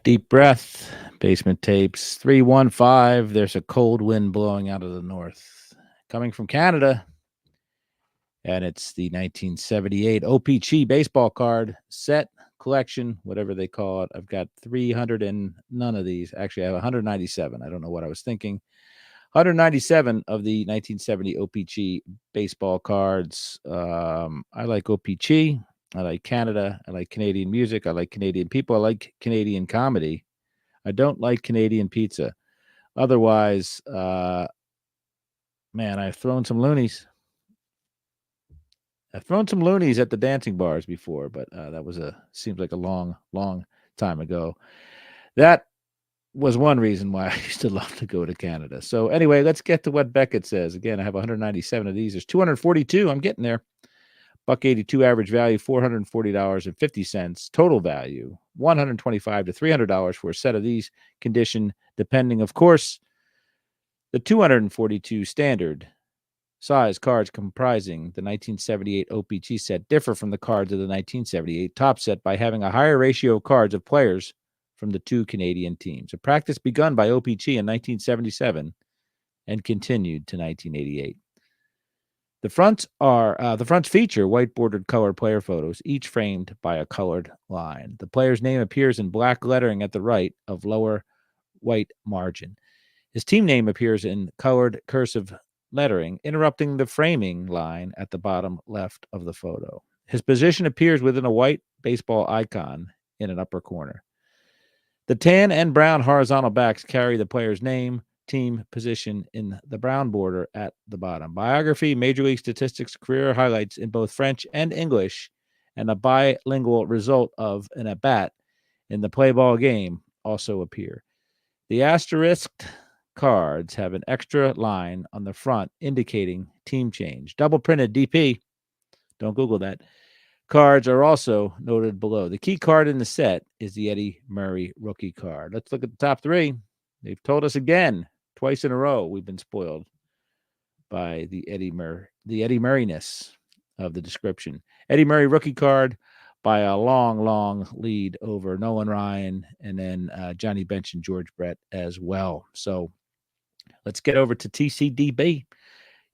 Deep breath. Basement tapes 315. There's a cold wind blowing out of the north. Coming from Canada. And it's the 1978 O-Pee-Chee baseball card set collection, whatever they call it. I've got 300 and none of these. Actually, I have 197. I don't know what I was thinking. 197 of the 1970 O-Pee-Chee baseball cards. I like O-Pee-Chee. I like Canada. I like Canadian music. I like Canadian people. I like Canadian comedy. I don't like Canadian pizza. Otherwise, man, I've thrown some loonies. I've thrown some loonies at the dancing bars before, but that was seems like a long, long time ago. That was one reason why I used to love to go to Canada. So anyway, let's get to what Beckett says. Again, I have 197 of these. There's 242. I'm getting there. $1.82 average value, $440.50 total value, $125 to $300 for a set of these. Condition depending, of course. The 242 standard size cards comprising the 1978 O-Pee-Chee set differ from the cards of the 1978 top set by having a higher ratio of cards of players from the two Canadian teams, a practice begun by O-Pee-Chee in 1977 and continued to 1988. The fronts feature white bordered colored player photos, each framed by a colored line. The player's name appears in black lettering at the right of lower white margin. His team name appears in colored cursive lettering, interrupting the framing line at the bottom left of the photo. His position appears within a white baseball icon in an upper corner. The tan and brown horizontal backs carry the player's name, team, position in the brown border at the bottom. Biography, Major League Statistics, career highlights in both French and English, and a bilingual result of an at-bat in the play ball game also appear. The asterisked cards have an extra line on the front indicating team change. Double printed DP. Don't Google that. Cards are also noted below. The key card in the set is the Eddie Murray rookie card. Let's look at the top three. They've told us again, twice in a row, we've been spoiled by the Eddie Murray-ness of the description. Eddie Murray rookie card by a long, long lead over Nolan Ryan and then Johnny Bench and George Brett as well. So let's get over to TCDB.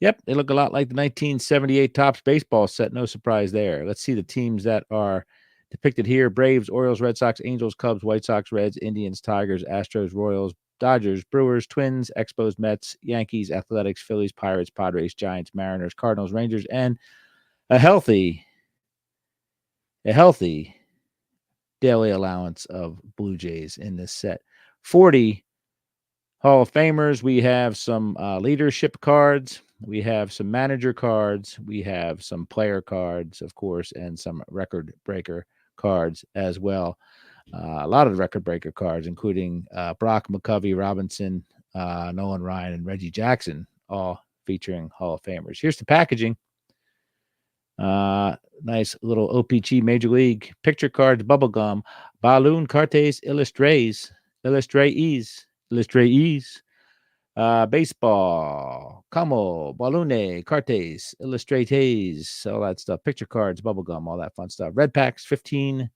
Yep, they look a lot like the 1978 Topps baseball set. No surprise there. Let's see the teams that are depicted here. Braves, Orioles, Red Sox, Angels, Cubs, White Sox, Reds, Indians, Tigers, Astros, Royals, Dodgers, Brewers, Twins, Expos, Mets, Yankees, Athletics, Phillies, Pirates, Padres, Giants, Mariners, Cardinals, Rangers, and a healthy daily allowance of Blue Jays in this set. 40 Hall of Famers. We have some leadership cards. We have some manager cards. We have some player cards, of course, and some record breaker cards as well. A lot of record breaker cards, including Brock McCovey, Robinson, Nolan Ryan, and Reggie Jackson, all featuring Hall of Famers. Here's the packaging. Nice little O-Pee-Chee Major League picture cards, bubblegum, balloon cartes illustrates, baseball, Camo, Balloon, Cartes, Illustrates, all that stuff. Picture cards, bubblegum, all that fun stuff. Red packs, 15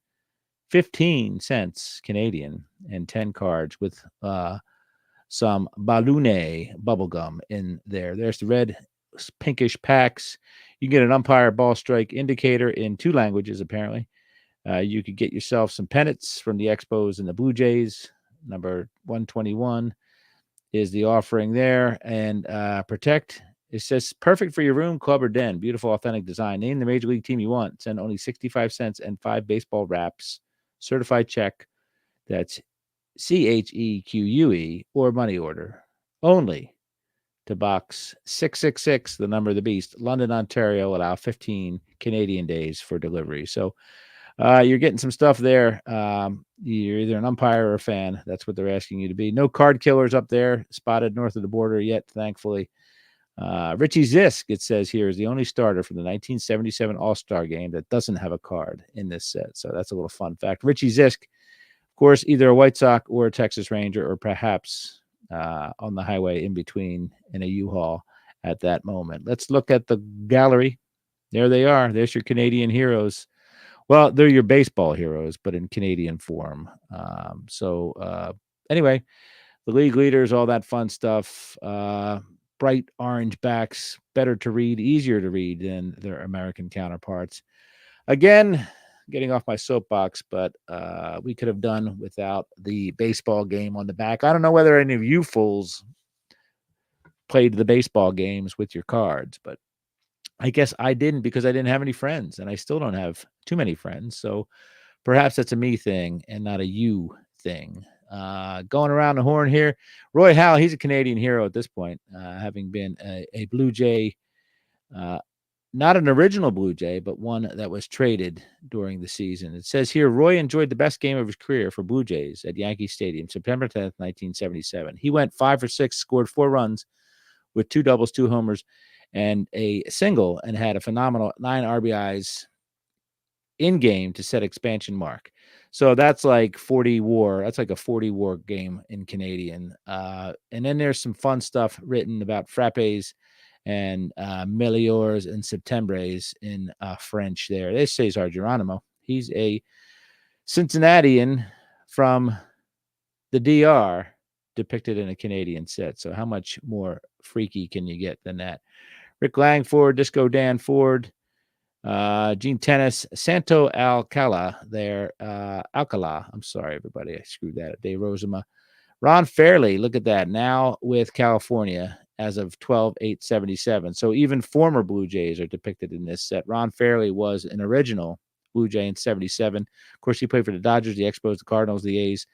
cents Canadian, and 10 cards with some Balloon bubblegum in there. There's the red pinkish packs. You can get an umpire ball strike indicator in 2 languages, apparently. You could get yourself some pennants from the Expos and the Blue Jays. Number 121 is the offering there. And Protect, it says perfect for your room, club, or den. Beautiful, authentic design. Name the major league team you want. Send only 65 cents and 5 baseball wraps. Certified check. That's CHEQUE or money order. Only to box 666, the number of the beast, London, Ontario. Allow 15 Canadian days for delivery. So you're getting some stuff there. You're either an umpire or a fan. That's what they're asking you to be. No card killers up there spotted north of the border yet, thankfully. Richie Zisk, it says here, is the only starter from the 1977 All-Star game that doesn't have a card in this set. So that's a little fun fact. Richie Zisk, of course, either a White Sox or a Texas Ranger, or perhaps on the highway in between in a U-Haul at that moment. Let's look at the gallery. There they are. There's your Canadian heroes. Well, they're your baseball heroes, but in Canadian form. Anyway, the league leaders, all that fun stuff. Bright orange backs, better to read, easier to read than their American counterparts. Again, getting off my soapbox, but we could have done without the baseball game on the back. I don't know whether any of you fools played the baseball games with your cards, but I guess I didn't because I didn't have any friends, and I still don't have too many friends. So perhaps that's a me thing and not a you thing. Going around the horn here, Roy Howell, he's a Canadian hero at this point, having been a Blue Jay, uh, not an original Blue Jay, but one that was traded during the season. It says here, Roy enjoyed the best game of his career for Blue Jays at Yankee Stadium, September 10th, 1977. He went 5 for 6, scored 4 runs with 2 doubles, 2 homers, and a single, and had a phenomenal 9 RBIs in game to set expansion mark. So that's like 40 WAR. That's like a 40 WAR game in Canadian. And then there's some fun stuff written about frappes and meliors and septembres in French there. This says our Geronimo. He's a Cincinnatian from the DR depicted in a Canadian set. So how much more freaky can you get than that? Rick Langford, Disco Dan Ford, Gene Tennis, Santo Alcala there. Alcala. I'm sorry, everybody. I screwed that up. Dave Rosema. Ron Fairley, look at that. Now with California as of 12/8/77. So even former Blue Jays are depicted in this set. Ron Fairley was an original Blue Jay in 77. Of course, he played for the Dodgers, the Expos, the Cardinals, the A's,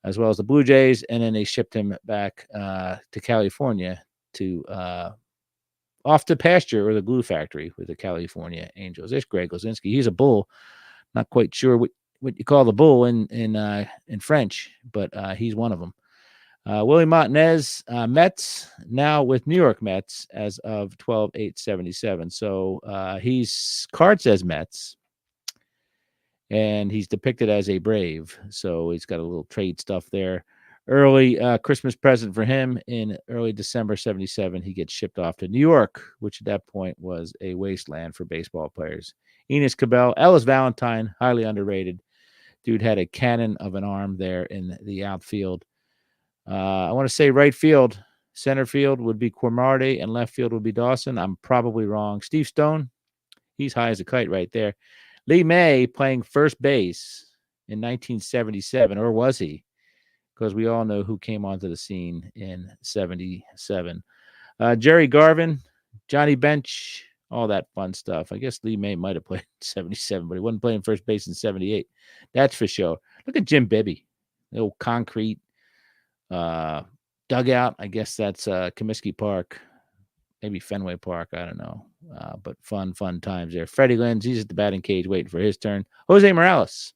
as well as the Blue Jays. And then they shipped him back to California to off to pasture or the glue factory with the California Angels. There's Greg Lozinski. He's a bull. Not quite sure what you call the bull in French, but he's one of them. Willie Montanez, Mets, now with New York Mets as of 12/8/77. So he's card says Mets, and he's depicted as a Brave. So he's got a little trade stuff there. Early Christmas present for him in early December 77. He gets shipped off to New York, which at that point was a wasteland for baseball players. Enos Cabell, Ellis Valentine, highly underrated. Dude had a cannon of an arm there in the outfield. I want to say right field, center field would be Cormarty, and left field would be Dawson. I'm probably wrong. Steve Stone, he's high as a kite right there. Lee May playing first base in 1977, or was he? Because we all know who came onto the scene in 77. Jerry Garvin, Johnny Bench, all that fun stuff. I guess Lee May might have played in 77, but he wasn't playing first base in 78. That's for sure. Look at Jim Bibby, the old concrete dugout. I guess that's Comiskey Park, maybe Fenway Park. I don't know. But fun times there. Freddie Lenz, he's at the batting cage waiting for his turn. Jose Morales,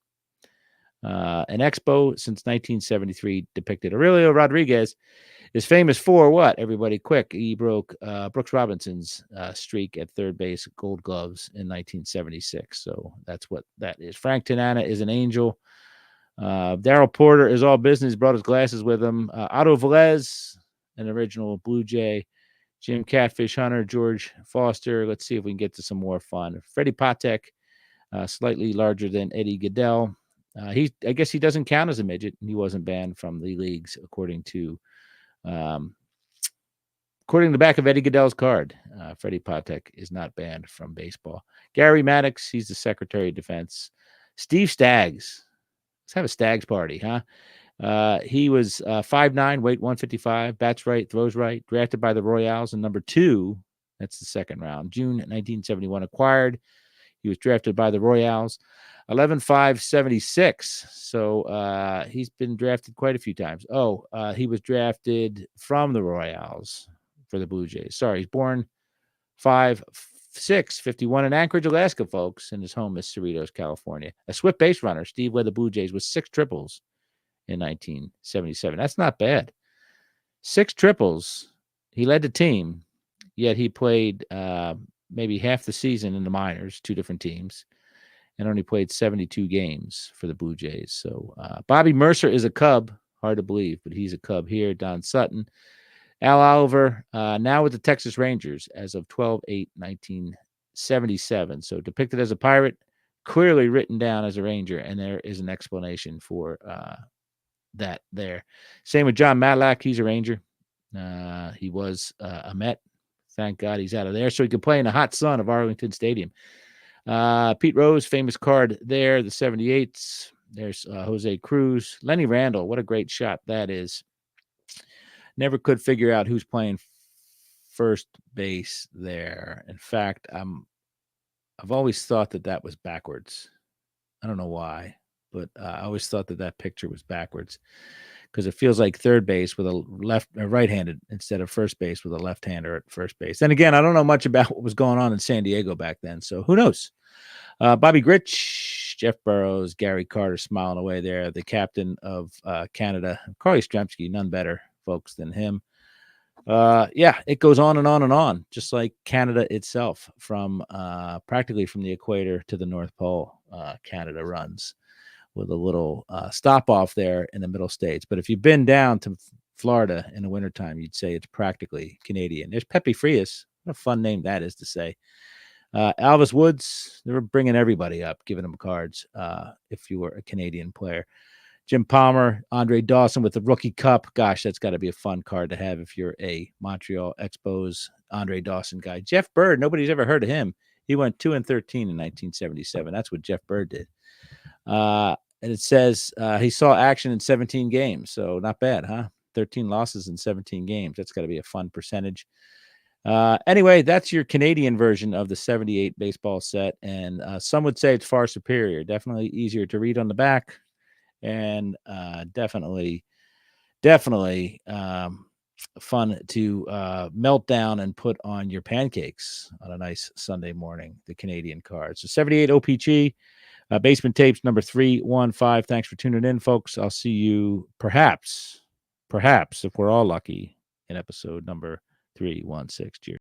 an Expo since 1973, depicted. Aurelio Rodriguez is famous for what? Everybody quick. He broke Brooks Robinson's streak at third base, Gold Gloves, in 1976. So that's what that is. Frank Tanana is an angel. Darryl Porter is all business. Brought his glasses with him. Otto Velez, an original Blue Jay. Jim Catfish Hunter, George Foster. Let's see if we can get to some more fun. Freddie Patek, slightly larger than Eddie Goodell. I guess he doesn't count as a midget. He wasn't banned from the leagues according to the back of Eddie Goodell's card. Freddie Patek is not banned from baseball. Gary Maddox, he's the Secretary of Defense. Steve Staggs. Let's have a Staggs party, huh? He was 5'9", weight 155, bats right, throws right, drafted by the Royals in number 2. That's the second round. June 1971 acquired. He was drafted by the Royals. 11-5-76. So he's been drafted quite a few times. He was drafted from the Royals for the Blue Jays. Sorry, he's born 5'6", 51 in Anchorage, Alaska, folks, and his home is Cerritos, California. A swift base runner, Steve led the Blue Jays with 6 triples in 1977. That's not bad. 6 triples. He led the team, yet he played maybe half the season in the minors, 2 different teams, and only played 72 games for the Blue Jays. So Bobby Mercer is a Cub. Hard to believe, but he's a Cub here. Don Sutton. Al Oliver, now with the Texas Rangers as of 12/8/1977. So depicted as a Pirate, clearly written down as a Ranger, and there is an explanation for that there. Same with John Matlack. He's a Ranger. He was a Met. Thank God he's out of there, so he can play in the hot sun of Arlington Stadium. Pete Rose, famous card there, the 78s. There's Jose Cruz. Lenny Randall, what a great shot that is. Never could figure out who's playing first base there. In fact, I've always thought that was backwards. I don't know why, but I always thought that picture was backwards because it feels like third base with a right-handed instead of first base with a left-hander at first base. And again, I don't know much about what was going on in San Diego back then, so who knows? Bobby Grich, Jeff Burrows, Gary Carter smiling away there, the captain of Canada. Carly Yastrzemski, none better, folks, than him. Yeah, it goes on and on and on, just like Canada itself, from practically from the equator to the North Pole. Canada runs with a little stop off there in the middle states. But if you've been down to Florida in the wintertime, you'd say it's practically Canadian. There's Pepe Frias. What a fun name that is to say. Alvis Woods, they were bringing everybody up, giving them cards if you were a Canadian player. Jim Palmer, Andre Dawson with the Rookie Cup. Gosh, that's got to be a fun card to have if you're a Montreal Expos Andre Dawson guy. Jeff Bird, nobody's ever heard of him. He went 2-13 in 1977. That's what Jeff Bird did. And it says he saw action in 17 games. So not bad, huh? 13 losses in 17 games. That's got to be a fun percentage. Anyway, that's your Canadian version of the 78 baseball set. And some would say it's far superior. Definitely easier to read on the back. And definitely fun to melt down and put on your pancakes on a nice Sunday morning, the Canadian cards. So 78 O-Pee-Chee, Basement Tapes number 315. Thanks for tuning in, folks. I'll see you perhaps, if we're all lucky, in episode number 316. Cheers.